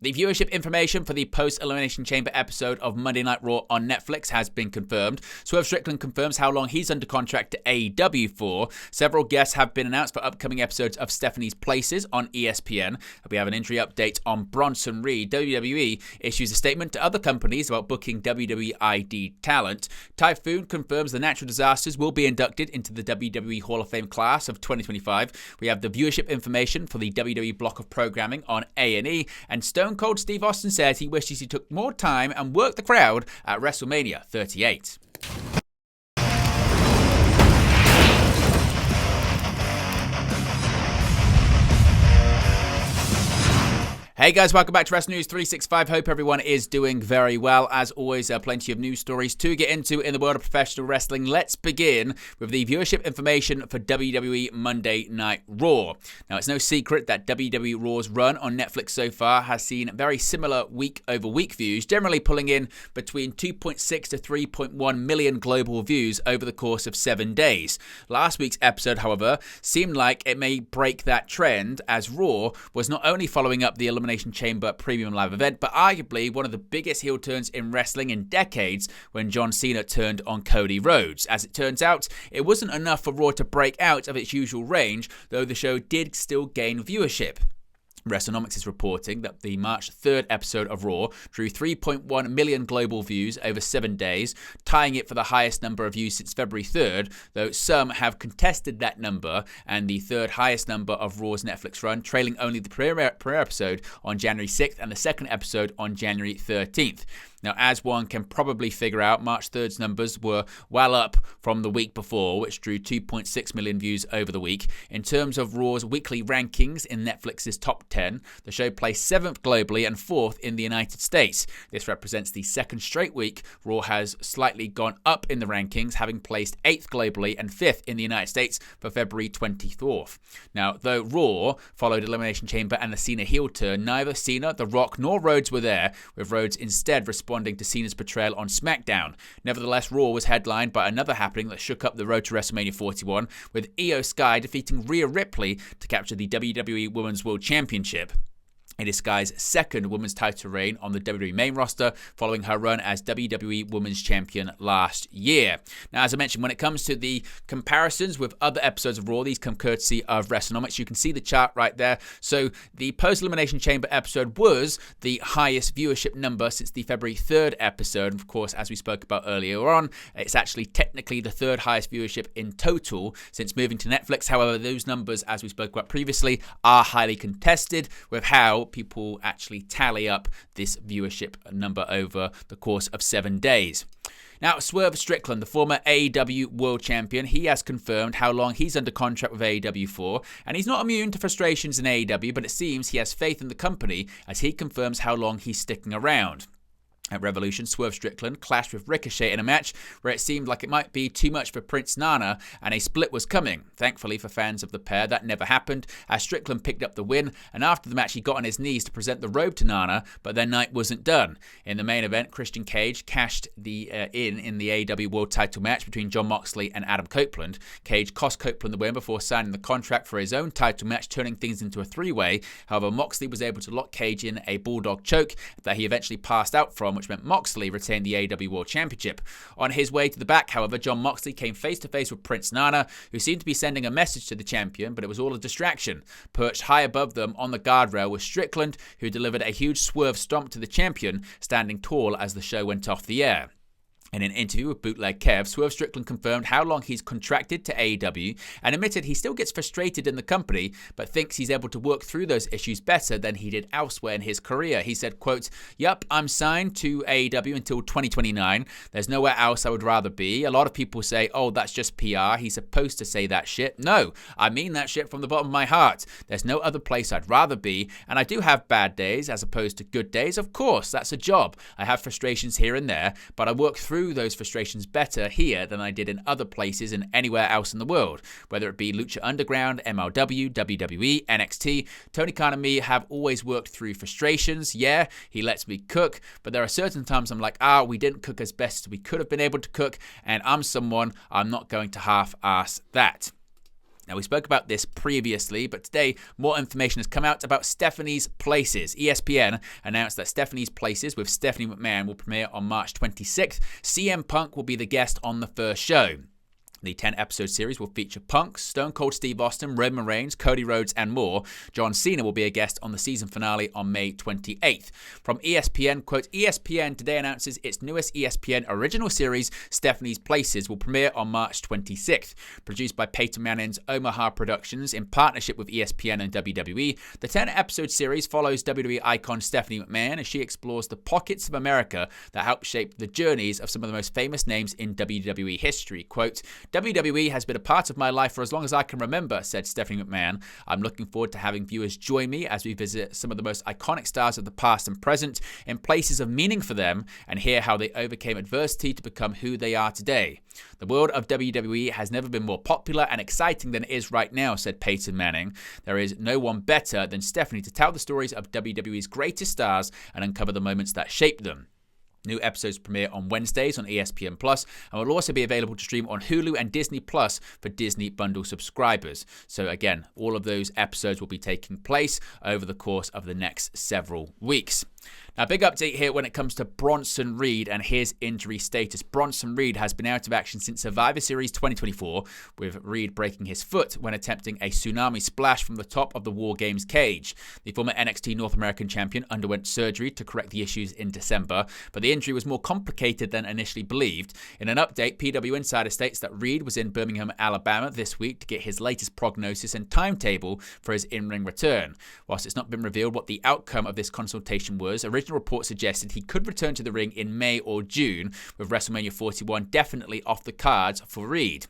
The viewership information for the post-Elimination Chamber episode of Monday Night Raw on Netflix has been confirmed. Swerve Strickland confirms how long he's under contract to AEW for. Several guests have been announced for upcoming episodes of Stephanie's Places on ESPN. We have an injury update on Bronson Reed. WWE issues a statement to other companies about booking WWE ID talent. Typhoon confirms the natural disasters will be inducted into the WWE Hall of Fame class of 2025. We have the viewership information for the WWE block of programming on A&E. And Stone Cold Steve Austin says he wishes he took more time and worked the crowd at WrestleMania 38. Hey guys, welcome back to Wrestling News 365. Hope everyone is doing very well. As always, plenty of news stories to get into in the world of professional wrestling. Let's begin with the viewership information for WWE Monday Night Raw. Now, it's no secret that WWE Raw's run on Netflix so far has seen very similar week-over-week views, generally pulling in between 2.6 to 3.1 million global views over the course of 7 days. Last week's episode, however, seemed like it may break that trend, as Raw was not only following up the Elimination Chamber premium live event, but arguably one of the biggest heel turns in wrestling in decades when John Cena turned on Cody Rhodes. As it turns out, it wasn't enough for Raw to break out of its usual range, though the show did still gain viewership. WrestleNomics is reporting that the March 3rd episode of Raw drew 3.1 million global views over 7 days, tying it for the highest number of views since February 3rd, though some have contested that number and the third highest number of Raw's Netflix run, trailing only the premiere episode on January 6th and the second episode on January 13th. Now, as one can probably figure out, March 3rd's numbers were well up from the week before, which drew 2.6 million views over the week. In terms of Raw's weekly rankings in Netflix's top 10, the show placed 7th globally and 4th in the United States. This represents the second straight week Raw has slightly gone up in the rankings, having placed 8th globally and 5th in the United States for February 24th. Now, though Raw followed Elimination Chamber and the Cena heel turn, neither Cena, The Rock, nor Rhodes were there, with Rhodes instead responding to Cena's portrayal on SmackDown. Nevertheless, Raw was headlined by another happening that shook up the road to WrestleMania 41, with Io Sky defeating Rhea Ripley to capture the WWE Women's World Championship. It is Sky's second women's title reign on the WWE main roster, following her run as WWE Women's Champion last year. Now, as I mentioned, when it comes to the comparisons with other episodes of Raw, these come courtesy of WrestleNomics. You can see the chart right there. So the post-Elimination Chamber episode was the highest viewership number since the February 3rd episode. And of course, as we spoke about earlier on, it's actually technically the third highest viewership in total since moving to Netflix. However, those numbers, as we spoke about previously, are highly contested with how people actually tally up this viewership number over the course of 7 days. Now, Swerve Strickland, the former AEW World Champion, he has confirmed how long he's under contract with AEW for, and he's not immune to frustrations in AEW, but it seems he has faith in the company as he confirms how long he's sticking around. At Revolution, Swerve Strickland clashed with Ricochet in a match where it seemed like it might be too much for Prince Nana and a split was coming. Thankfully for fans of the pair, that never happened as Strickland picked up the win, and after the match he got on his knees to present the robe to Nana, but their night wasn't done. In the main event, Christian Cage cashed in the AEW World title match between Jon Moxley and Adam Copeland. Cage cost Copeland the win before signing the contract for his own title match, turning things into a three-way. However, Moxley was able to lock Cage in a bulldog choke that he eventually passed out from, which meant Moxley retained the AEW World Championship. On his way to the back, however, Jon Moxley came face-to-face with Prince Nana, who seemed to be sending a message to the champion, but it was all a distraction. Perched high above them on the guardrail was Strickland, who delivered a huge swerve stomp to the champion, standing tall as the show went off the air. In an interview with Bootleg Kev, Swerve Strickland confirmed how long he's contracted to AEW and admitted he still gets frustrated in the company, but thinks he's able to work through those issues better than he did elsewhere in his career. He said, quote, "Yup, I'm signed to AEW until 2029. There's nowhere else I would rather be. A lot of people say, oh, that's just PR. He's supposed to say that shit. No, I mean that shit from the bottom of my heart. There's no other place I'd rather be, and I do have bad days as opposed to good days. Of course, that's a job. I have frustrations here and there, but I work through those frustrations better here than I did in other places and anywhere else in the world, whether it be Lucha Underground, MLW, WWE, NXT. Tony Khan and me have always worked through frustrations. Yeah, he lets me cook, but there are certain times I'm like, we didn't cook as best as we could have been able to cook, and I'm not going to half-ass that." Now, we spoke about this previously, but today more information has come out about Stephanie's Places. ESPN announced that Stephanie's Places with Stephanie McMahon will premiere on March 26th. CM Punk will be the guest on the first show. The 10-episode series will feature Punk, Stone Cold Steve Austin, Roman Reigns, Cody Rhodes, and more. John Cena will be a guest on the season finale on May 28th. From ESPN, quote, ESPN today announces its newest ESPN original series, Stephanie's Places, will premiere on March 26th. Produced by Peyton Manning's Omaha Productions in partnership with ESPN and WWE, the 10-episode series follows WWE icon Stephanie McMahon as she explores the pockets of America that helped shape the journeys of some of the most famous names in WWE history. Quote, WWE has been a part of my life for as long as I can remember, said Stephanie McMahon. I'm looking forward to having viewers join me as we visit some of the most iconic stars of the past and present in places of meaning for them and hear how they overcame adversity to become who they are today. The world of WWE has never been more popular and exciting than it is right now, said Peyton Manning. There is no one better than Stephanie to tell the stories of WWE's greatest stars and uncover the moments that shaped them. New episodes premiere on Wednesdays on ESPN Plus and will also be available to stream on Hulu and Disney Plus for Disney Bundle subscribers. So again, all of those episodes will be taking place over the course of the next several weeks. Now, big update here when it comes to Bronson Reed and his injury status. Bronson Reed has been out of action since Survivor Series 2024, with Reed breaking his foot when attempting a tsunami splash from the top of the War Games cage. The former NXT North American champion underwent surgery to correct the issues in December, but the injury was more complicated than initially believed. In an update, PW Insider states that Reed was in Birmingham, Alabama this week to get his latest prognosis and timetable for his in-ring return. Whilst it's not been revealed what the outcome of this consultation was, original reports suggested he could return to the ring in May or June, with WrestleMania 41 definitely off the cards for Reed.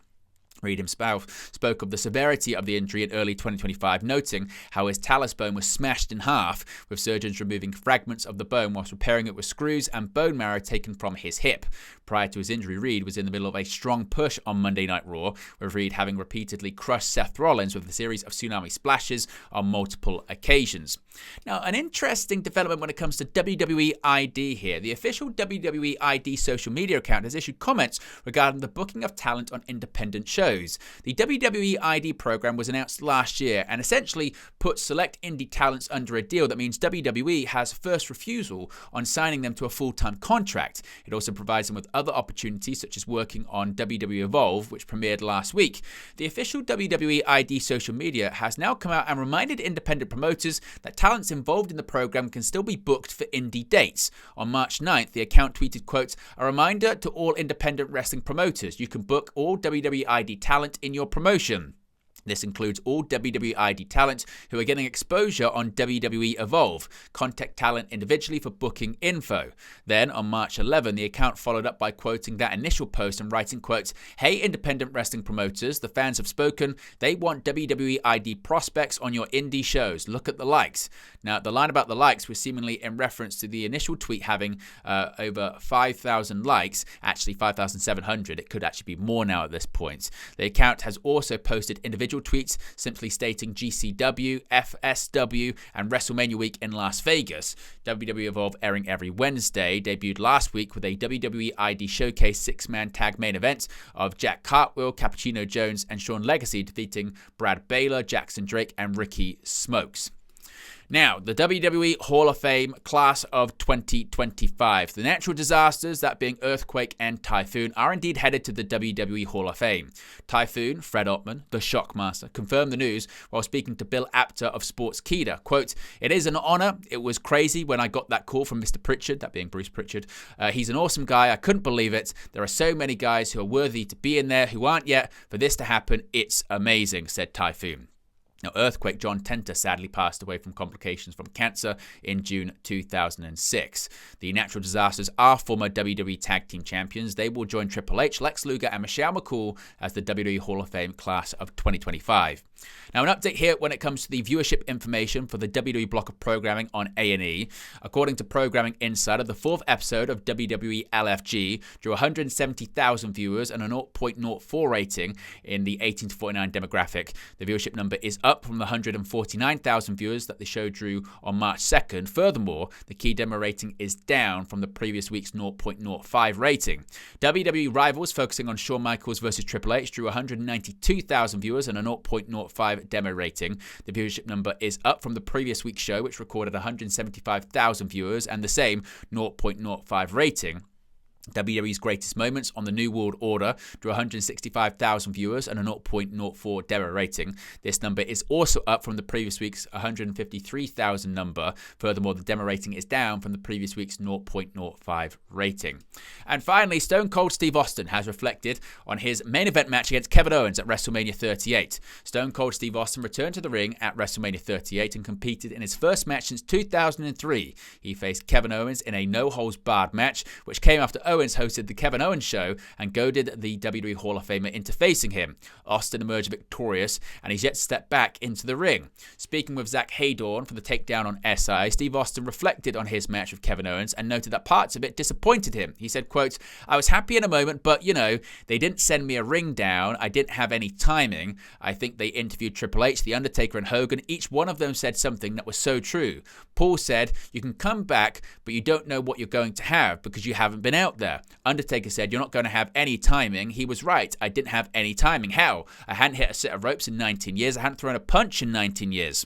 Reed himself spoke of the severity of the injury in early 2025, noting how his talus bone was smashed in half, with surgeons removing fragments of the bone whilst repairing it with screws and bone marrow taken from his hip. Prior to his injury, Reed was in the middle of a strong push on Monday Night Raw, with Reed having repeatedly crushed Seth Rollins with a series of tsunami splashes on multiple occasions. Now, an interesting development when it comes to WWE ID here. The official WWE ID social media account has issued comments regarding the booking of talent on independent shows. The WWE ID program was announced last year and essentially puts select indie talents under a deal that means WWE has first refusal on signing them to a full-time contract. It also provides them with other opportunities such as working on WWE Evolve, which premiered last week. The official WWE ID social media has now come out and reminded independent promoters that talents involved in the program can still be booked for indie dates. On March 9th, the account tweeted, quote, "A reminder to all independent wrestling promoters, you can book all WWE ID talent in your promotion. This includes all WWE ID talent who are getting exposure on WWE Evolve. Contact talent individually for booking info." Then, on March 11, the account followed up by quoting that initial post and writing, quote, "Hey, independent wrestling promoters, the fans have spoken. They want WWE ID prospects on your indie shows. Look at the likes." Now, the line about the likes was seemingly in reference to the initial tweet having over 5,000 likes, actually 5,700. It could actually be more now at this point. The account has also posted individual tweets simply stating GCW, FSW, and WrestleMania Week in Las Vegas. WWE Evolve, airing every Wednesday, debuted last week with a WWE ID Showcase 6-man tag main event of Jack Cartwheel, Cappuccino Jones, and Sean Legacy defeating Brad Baylor, Jackson Drake, and Ricky Smokes. Now, the WWE Hall of Fame class of 2025. The natural disasters, that being earthquake and typhoon, are indeed headed to the WWE Hall of Fame. Typhoon, Fred Ottman, the Shockmaster, confirmed the news while speaking to Bill Apter of Sportskeeda. Quote, "It is an honor. It was crazy when I got that call from Mr. Pritchard," that being Bruce Pritchard. "He's an awesome guy. I couldn't believe it. There are so many guys who are worthy to be in there who aren't yet. For this to happen, it's amazing," said Typhoon. Now, Earthquake John Tenta sadly passed away from complications from cancer in June 2006. The natural disasters are former WWE Tag Team Champions. They will join Triple H, Lex Luger, and Michelle McCool as the WWE Hall of Fame class of 2025. Now, an update here when it comes to the viewership information for the WWE block of programming on A&E. According to Programming Insider, the 4th episode of WWE LFG drew 170,000 viewers and a 0.04 rating in the 18 to 49 demographic. The viewership number is up from the 149,000 viewers that the show drew on March 2nd. Furthermore, the key demo rating is down from the previous week's 0.05 rating. WWE Rivals, focusing on Shawn Michaels versus Triple H, drew 192,000 viewers and a 0.05 demo rating. The viewership number is up from the previous week's show, which recorded 175,000 viewers and the same 0.05 rating. WWE's Greatest Moments on the New World Order drew 165,000 viewers and a 0.04 demo rating. This number is also up from the previous week's 153,000 number. Furthermore, the demo rating is down from the previous week's 0.05 rating. And finally, Stone Cold Steve Austin has reflected on his main event match against Kevin Owens at WrestleMania 38. Stone Cold Steve Austin returned to the ring at WrestleMania 38 and competed in his first match since 2003. He faced Kevin Owens in a no-holds-barred match, which came after Owens hosted the Kevin Owens Show and goaded the WWE Hall of Famer into facing him. Austin emerged victorious, and he's yet to step back into the ring. Speaking with Zach Haydorn for the takedown on SI, Steve Austin reflected on his match with Kevin Owens and noted that parts of it disappointed him. He said, quote, "I was happy in a moment, but, they didn't send me a ring down. I didn't have any timing. I think they interviewed Triple H, The Undertaker, and Hogan. Each one of them said something that was so true. Paul said, you can come back, but you don't know what you're going to have because you haven't been out there. Undertaker said, you're not going to have any timing. He was right. I didn't have any timing. How? I hadn't hit a set of ropes in 19 years. I hadn't thrown a punch in 19 years.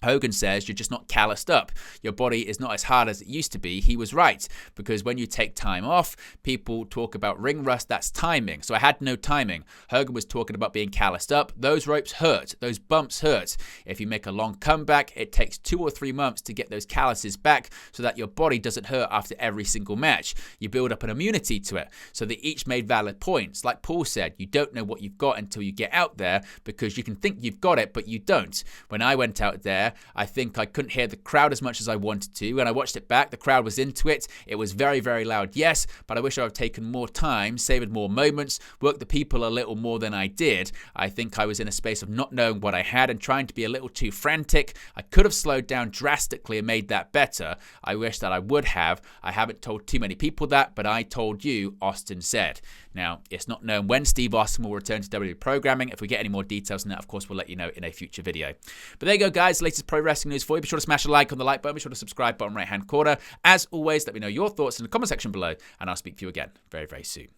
Hogan says you're just not calloused up. Your body is not as hard as it used to be. He was right, because when you take time off, people talk about ring rust, that's timing. So I had no timing. Hogan was talking about being calloused up. Those ropes hurt. Those bumps hurt. If you make a long comeback, it takes 2 or 3 months to get those calluses back so that your body doesn't hurt after every single match. You build up an immunity to it. So they each made valid points. Like Paul said, you don't know what you've got until you get out there, because you can think you've got it, but you don't. When I went out there, I think I couldn't hear the crowd as much as I wanted to. When I watched it back, the crowd was into it. It was very, very loud, yes, but I wish I would have taken more time, savored more moments, worked the people a little more than I did. I think I was in a space of not knowing what I had and trying to be a little too frantic. I could have slowed down drastically and made that better. I wish that I would have. I haven't told too many people that, but I told you, Austin said. Now, it's not known when Steve Austin will return to WWE programming. If we get any more details on that, of course, we'll let you know in a future video. But there you go, guys. Latest pro wrestling news for you. Be sure to smash a like on the like button. Be sure to subscribe bottom right-hand corner. As always, let me know your thoughts in the comment section below, and I'll speak to you again very, very soon.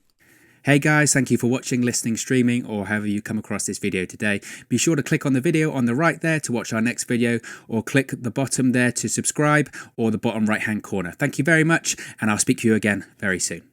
Hey guys, thank you for watching, listening, streaming, or however you come across this video today. Be sure to click on the video on the right there to watch our next video, or click the bottom there to subscribe, or the bottom right-hand corner. Thank you very much, and I'll speak to you again very soon.